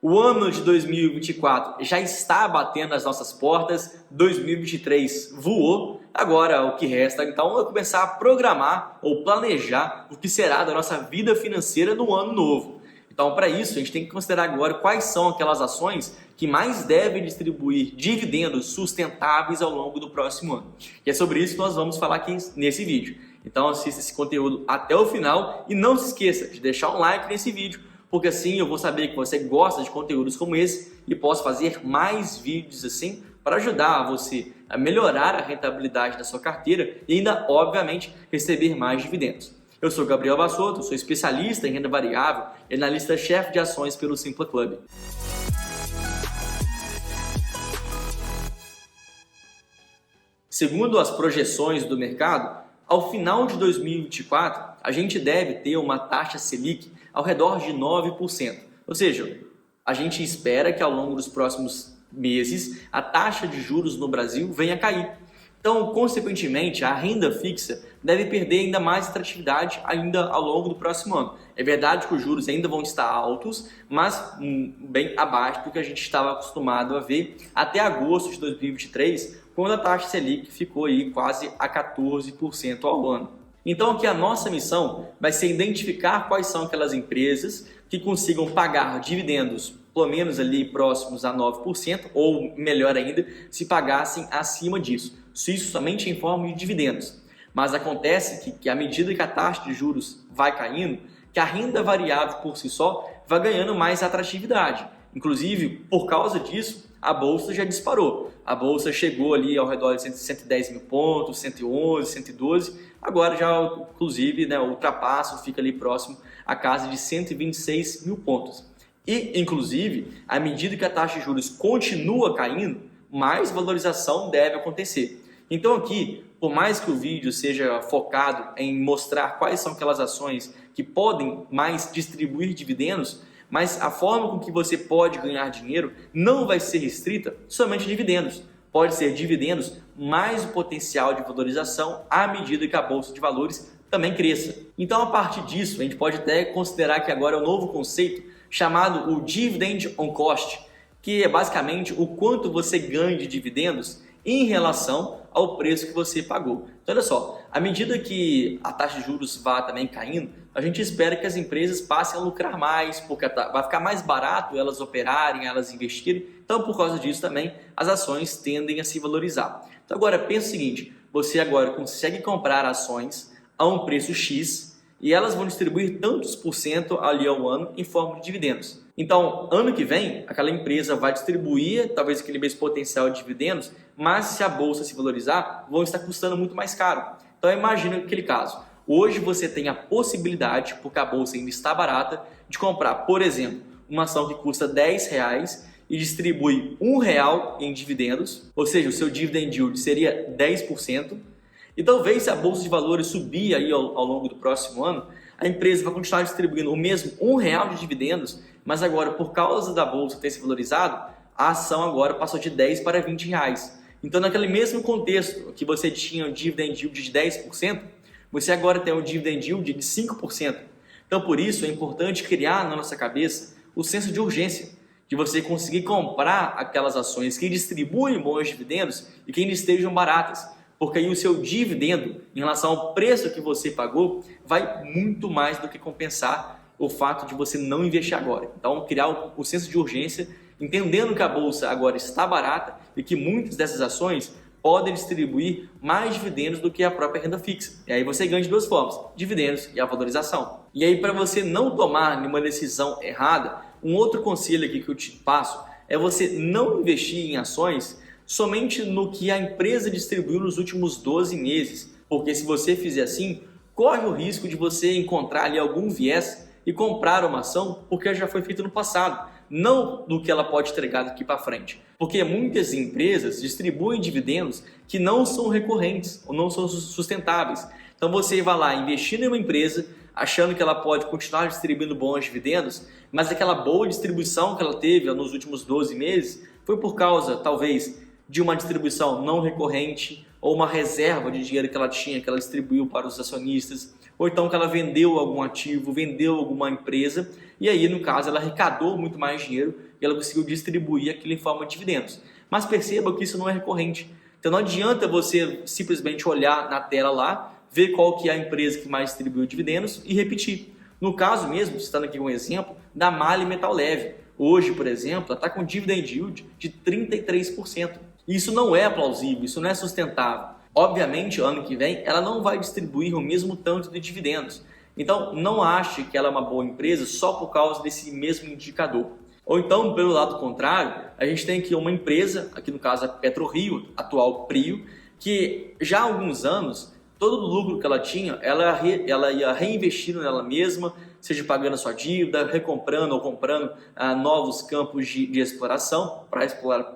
O ano de 2024 já está batendo as nossas portas, 2023 voou, agora o que resta então é começar a programar ou planejar o que será da nossa vida financeira no ano novo. Então, para isso, a gente tem que considerar agora quais são aquelas ações que mais devem distribuir dividendos sustentáveis ao longo do próximo ano. E é sobre isso que nós vamos falar aqui nesse vídeo. Então, assista esse conteúdo até o final e não se esqueça de deixar um like nesse vídeo, porque assim eu vou saber que você gosta de conteúdos como esse e posso fazer mais vídeos assim para ajudar você a melhorar a rentabilidade da sua carteira e ainda, obviamente, receber mais dividendos. Eu sou Gabriel Bassotto, sou especialista em renda variável e analista-chefe de ações pelo Simpla Club. Segundo as projeções do mercado, ao final de 2024, a gente deve ter uma taxa Selic ao redor de 9%. Ou seja, a gente espera que ao longo dos próximos meses a taxa de juros no Brasil venha a cair. Então, consequentemente, a renda fixa deve perder ainda mais atratividade ainda ao longo do próximo ano. É verdade que os juros ainda vão estar altos, mas bem abaixo do que a gente estava acostumado a ver até agosto de 2023, quando a taxa Selic ficou aí quase a 14% ao ano. Então aqui a nossa missão vai ser identificar quais são aquelas empresas que consigam pagar dividendos pelo menos ali próximos a 9%, ou melhor ainda, se pagassem acima disso. Isso somente em forma de dividendos. Mas acontece que à medida que a taxa de juros vai caindo, que a renda variável por si só vai ganhando mais atratividade. Inclusive, por causa disso, a Bolsa já disparou. A Bolsa chegou ali ao redor de 110 mil pontos, 111, 112. Agora já, inclusive, o ultrapasso fica ali próximo à casa de 126 mil pontos. E, inclusive, à medida que a taxa de juros continua caindo, mais valorização deve acontecer. Então aqui, por mais que o vídeo seja focado em mostrar quais são aquelas ações que podem mais distribuir dividendos, mas a forma com que você pode ganhar dinheiro não vai ser restrita somente a dividendos. Pode ser dividendos mais o potencial de valorização à medida que a Bolsa de Valores também cresça. Então, a partir disso, a gente pode até considerar que agora é um novo conceito chamado o Dividend on Cost, que é basicamente o quanto você ganha de dividendos em relação ao preço que você pagou. Então, olha só, à medida que a taxa de juros vá também caindo, a gente espera que as empresas passem a lucrar mais, porque vai ficar mais barato elas operarem, elas investirem. Então, por causa disso também, as ações tendem a se valorizar. Então, agora, pensa o seguinte, você agora consegue comprar ações a um preço X e elas vão distribuir tantos por cento ali ao ano em forma de dividendos. Então, ano que vem, aquela empresa vai distribuir talvez aquele mesmo potencial de dividendos, mas se a bolsa se valorizar, vão estar custando muito mais caro. Então, imagina aquele caso. Hoje você tem a possibilidade, porque a bolsa ainda está barata, de comprar, por exemplo, uma ação que custa R$10 e distribui R$1 em dividendos, ou seja, o seu dividend yield seria 10%. E talvez se a bolsa de valores subir aí ao longo do próximo ano, a empresa vai continuar distribuindo o mesmo R$1 de dividendos, mas agora por causa da bolsa ter se valorizado, a ação agora passou de 10 para R$20. Então naquele mesmo contexto que você tinha um dividend yield de 10%, você agora tem um dividend yield de 5%. Então por isso é importante criar na nossa cabeça o senso de urgência, de você conseguir comprar aquelas ações que distribuem bons dividendos e que ainda estejam baratas. Porque aí o seu dividendo, em relação ao preço que você pagou, vai muito mais do que compensar o fato de você não investir agora. Então, criar o senso de urgência, entendendo que a bolsa agora está barata e que muitas dessas ações podem distribuir mais dividendos do que a própria renda fixa. E aí você ganha de duas formas, dividendos e a valorização. E aí, para você não tomar nenhuma decisão errada, um outro conselho aqui que eu te passo é você não investir em ações somente no que a empresa distribuiu nos últimos 12 meses, porque se você fizer assim, corre o risco de você encontrar ali algum viés e comprar uma ação porque já foi feita no passado, não do que ela pode entregar daqui para frente. Porque muitas empresas distribuem dividendos que não são recorrentes ou não são sustentáveis. Então você vai lá investir em uma empresa achando que ela pode continuar distribuindo bons dividendos, mas aquela boa distribuição que ela teve nos últimos 12 meses foi por causa, talvez, de uma distribuição não recorrente ou uma reserva de dinheiro que ela tinha, que ela distribuiu para os acionistas, ou então que ela vendeu algum ativo, vendeu alguma empresa, e aí, no caso, ela arrecadou muito mais dinheiro e ela conseguiu distribuir aquilo em forma de dividendos. Mas perceba que isso não é recorrente. Então não adianta você simplesmente olhar na tela lá, ver qual que é a empresa que mais distribuiu dividendos e repetir. No caso mesmo, citando aqui um exemplo, da MAHLE Metal Leve. Hoje, por exemplo, ela está com dividend yield de 33%. Isso não é plausível, isso não é sustentável. Obviamente, ano que vem, ela não vai distribuir o mesmo tanto de dividendos. Então, não ache que ela é uma boa empresa só por causa desse mesmo indicador. Ou então, pelo lado contrário, a gente tem aqui uma empresa, aqui no caso a PetroRio, atual Prio, que já há alguns anos, todo o lucro que ela tinha, ela ia reinvestindo nela mesma, seja pagando a sua dívida, recomprando ou comprando novos campos de exploração para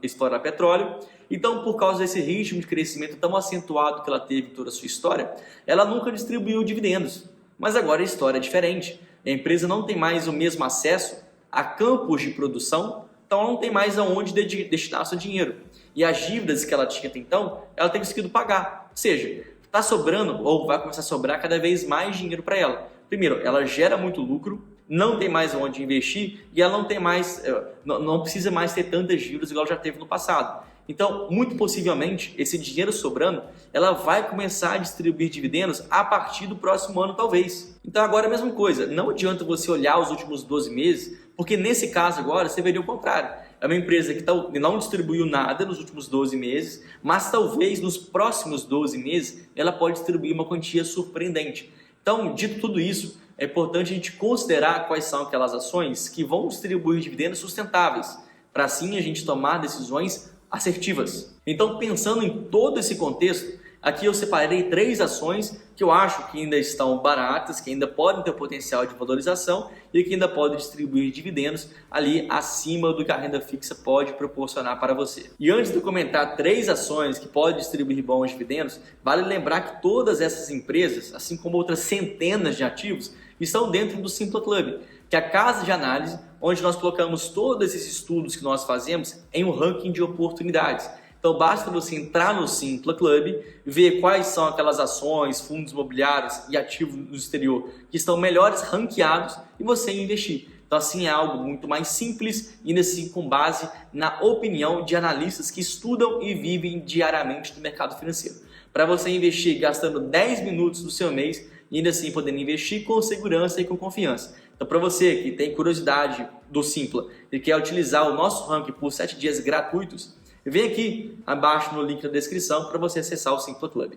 explorar petróleo. Então, por causa desse ritmo de crescimento tão acentuado que ela teve em toda a sua história, ela nunca distribuiu dividendos. Mas agora a história é diferente. A empresa não tem mais o mesmo acesso a campos de produção, então ela não tem mais aonde destinar seu dinheiro. E as dívidas que ela tinha até então, ela tem conseguido pagar. Ou seja, está sobrando ou vai começar a sobrar cada vez mais dinheiro para ela. Primeiro, ela gera muito lucro, não tem mais onde investir e ela não tem mais, não precisa mais ter tantas dívidas igual ela já teve no passado. Então, muito possivelmente, esse dinheiro sobrando, ela vai começar a distribuir dividendos a partir do próximo ano, talvez. Então, agora é a mesma coisa. Não adianta você olhar os últimos 12 meses, porque nesse caso agora, você veria o contrário. É uma empresa que não distribuiu nada nos últimos 12 meses, mas talvez nos próximos 12 meses, ela pode distribuir uma quantia surpreendente. Então, dito tudo isso, é importante a gente considerar quais são aquelas ações que vão distribuir dividendos sustentáveis, para assim a gente tomar decisões assertivas. Então, pensando em todo esse contexto, aqui eu separei 3 ações que eu acho que ainda estão baratas, que ainda podem ter potencial de valorização e que ainda podem distribuir dividendos ali acima do que a renda fixa pode proporcionar para você. E antes de eu comentar 3 ações que podem distribuir bons dividendos, vale lembrar que todas essas empresas, assim como outras centenas de ativos, estão dentro do Simpla Club, que é a casa de análise onde nós colocamos todos esses estudos que nós fazemos em um ranking de oportunidades. Então basta você entrar no Simpla Club, ver quais são aquelas ações, fundos imobiliários e ativos no exterior que estão melhores ranqueados e você investir. Então assim é algo muito mais simples e ainda assim com base na opinião de analistas que estudam e vivem diariamente no mercado financeiro. Para você investir gastando 10 minutos do seu mês e ainda assim podendo investir com segurança e com confiança. Então, para você que tem curiosidade do Simpla e quer utilizar o nosso ranking por 7 dias gratuitos, vem aqui abaixo no link da descrição para você acessar o Simpla Club.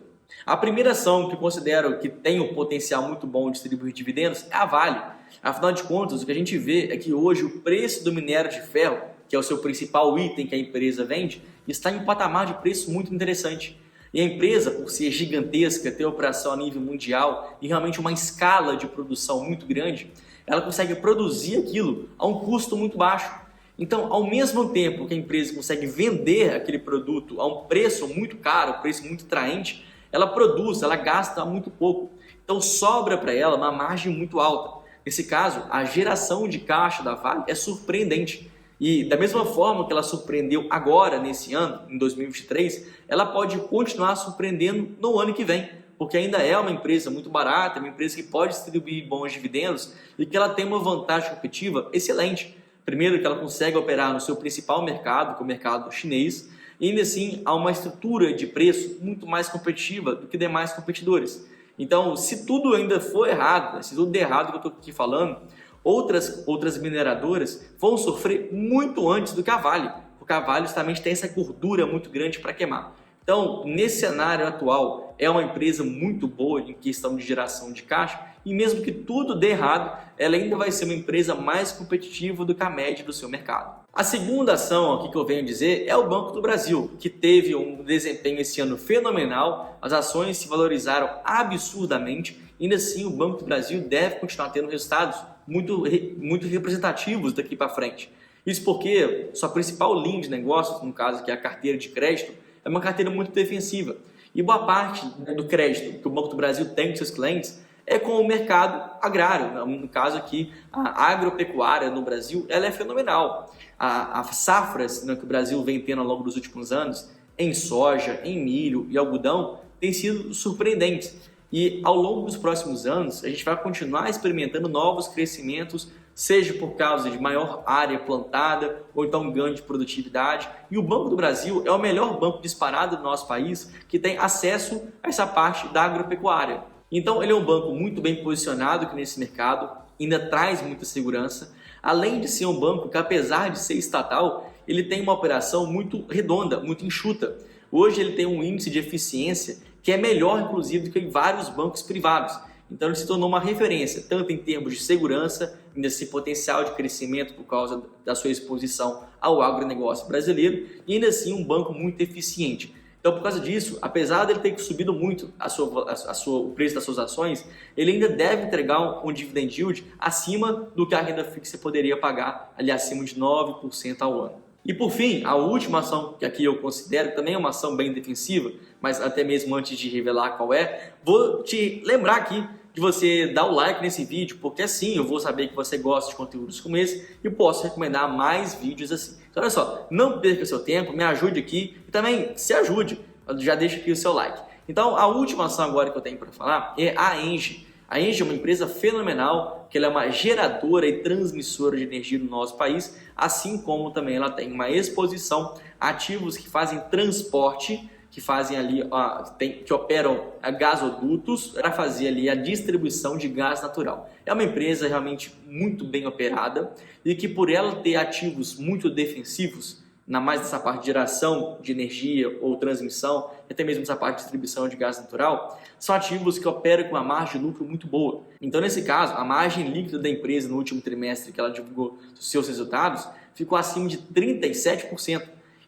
A primeira ação que eu considero que tem um potencial muito bom de distribuir dividendos é a Vale. Afinal de contas, o que a gente vê é que hoje o preço do minério de ferro, que é o seu principal item que a empresa vende, está em um patamar de preço muito interessante. E a empresa, por ser gigantesca, ter operação a nível mundial e realmente uma escala de produção muito grande, ela consegue produzir aquilo a um custo muito baixo. Então, ao mesmo tempo que a empresa consegue vender aquele produto a um preço muito caro, um preço muito atraente, ela produz, ela gasta muito pouco. Então, sobra para ela uma margem muito alta. Nesse caso, a geração de caixa da Vale é surpreendente. E da mesma forma que ela surpreendeu agora, nesse ano, em 2023, ela pode continuar surpreendendo no ano que vem, porque ainda é uma empresa muito barata, uma empresa que pode distribuir bons dividendos e que ela tem uma vantagem competitiva excelente. Primeiro, que ela consegue operar no seu principal mercado, que é o mercado chinês, e ainda assim há uma estrutura de preço muito mais competitiva do que demais competidores. Então, se tudo ainda for errado, se tudo der errado que eu estou aqui falando, outras mineradoras vão sofrer muito antes do que a Vale, porque a Vale justamente tem essa gordura muito grande para queimar. Então, nesse cenário atual, é uma empresa muito boa em questão de geração de caixa e mesmo que tudo dê errado, ela ainda vai ser uma empresa mais competitiva do que a média do seu mercado. A segunda ação aqui que eu venho dizer é o Banco do Brasil, que teve um desempenho esse ano fenomenal, as ações se valorizaram absurdamente, e ainda assim o Banco do Brasil deve continuar tendo resultados muito representativos daqui para frente. Isso porque sua principal linha de negócios, no caso que é a carteira de crédito, é uma carteira muito defensiva. E boa parte do crédito que o Banco do Brasil tem com seus clientes é com o mercado agrário. No caso aqui, a agropecuária no Brasil ela é fenomenal. As safras que o Brasil vem tendo ao longo dos últimos anos, em soja, em milho e algodão, têm sido surpreendentes. E ao longo dos próximos anos, a gente vai continuar experimentando novos crescimentos, seja por causa de maior área plantada ou então ganho de produtividade. E o Banco do Brasil é o melhor banco disparado do nosso país que tem acesso a essa parte da agropecuária. Então ele é um banco muito bem posicionado aqui nesse mercado, ainda traz muita segurança, além de ser um banco que, apesar de ser estatal, ele tem uma operação muito redonda, muito enxuta. Hoje ele tem um índice de eficiência que é melhor, inclusive, do que vários bancos privados. Então ele se tornou uma referência, tanto em termos de segurança, nesse potencial de crescimento por causa da sua exposição ao agronegócio brasileiro, e ainda assim um banco muito eficiente. Então, por causa disso, apesar dele ter subido muito o preço das suas ações, ele ainda deve entregar um dividend yield acima do que a renda fixa poderia pagar, ali acima de 9% ao ano. E por fim, a última ação que aqui eu considero também é uma ação bem defensiva, mas até mesmo antes de revelar qual é, vou te lembrar aqui de você dar o like nesse vídeo, porque assim eu vou saber que você gosta de conteúdos como esse e posso recomendar mais vídeos assim. Então olha só, não perca seu tempo, me ajude aqui e também se ajude, já deixa aqui o seu like. Então a última ação agora que eu tenho para falar é a Engie. A Engie é uma empresa fenomenal, que ela é uma geradora e transmissora de energia no nosso país, assim como também ela tem uma exposição a ativos que fazem transporte, que fazem ali, que operam gasodutos para fazer ali a distribuição de gás natural. É uma empresa realmente muito bem operada e que, por ela ter ativos muito defensivos, na mais dessa parte de geração de energia ou transmissão, e até mesmo essa parte de distribuição de gás natural, são ativos que operam com uma margem de lucro muito boa. Então, nesse caso, a margem líquida da empresa no último trimestre que ela divulgou os seus resultados ficou acima de 37%.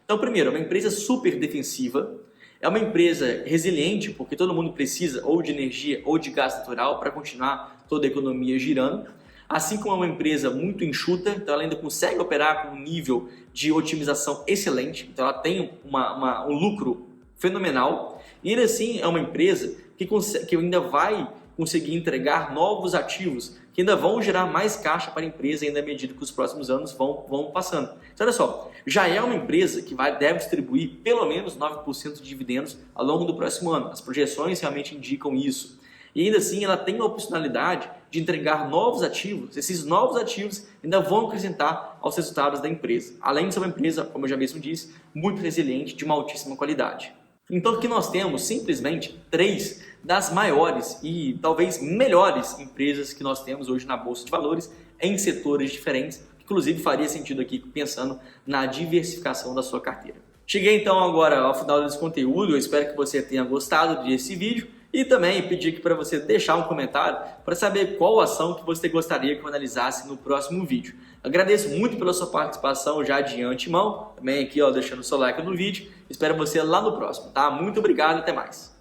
Então, primeiro, é uma empresa super defensiva, é uma empresa resiliente, porque todo mundo precisa ou de energia ou de gás natural para continuar toda a economia girando. Assim como é uma empresa muito enxuta, então ela ainda consegue operar com um nível de otimização excelente, então ela tem um lucro fenomenal. E ainda assim é uma empresa que ainda vai conseguir entregar novos ativos, que ainda vão gerar mais caixa para a empresa ainda à medida que os próximos anos vão passando. Então olha só, já é uma empresa que deve distribuir pelo menos 9% de dividendos ao longo do próximo ano. As projeções realmente indicam isso. E ainda assim ela tem a opcionalidade de entregar novos ativos. Esses novos ativos ainda vão acrescentar aos resultados da empresa. Além de ser uma empresa, como eu já mesmo disse, muito resiliente, de uma altíssima qualidade. Então aqui nós temos simplesmente 3 das maiores e talvez melhores empresas que nós temos hoje na Bolsa de Valores em setores diferentes. Inclusive faria sentido aqui pensando na diversificação da sua carteira. Cheguei então agora ao final desse conteúdo, eu espero que você tenha gostado desse vídeo. E também pedir aqui para você deixar um comentário para saber qual ação que você gostaria que eu analisasse no próximo vídeo. Agradeço muito pela sua participação já de antemão, também aqui deixando o seu like no vídeo. Espero você lá no próximo, tá? Muito obrigado e até mais.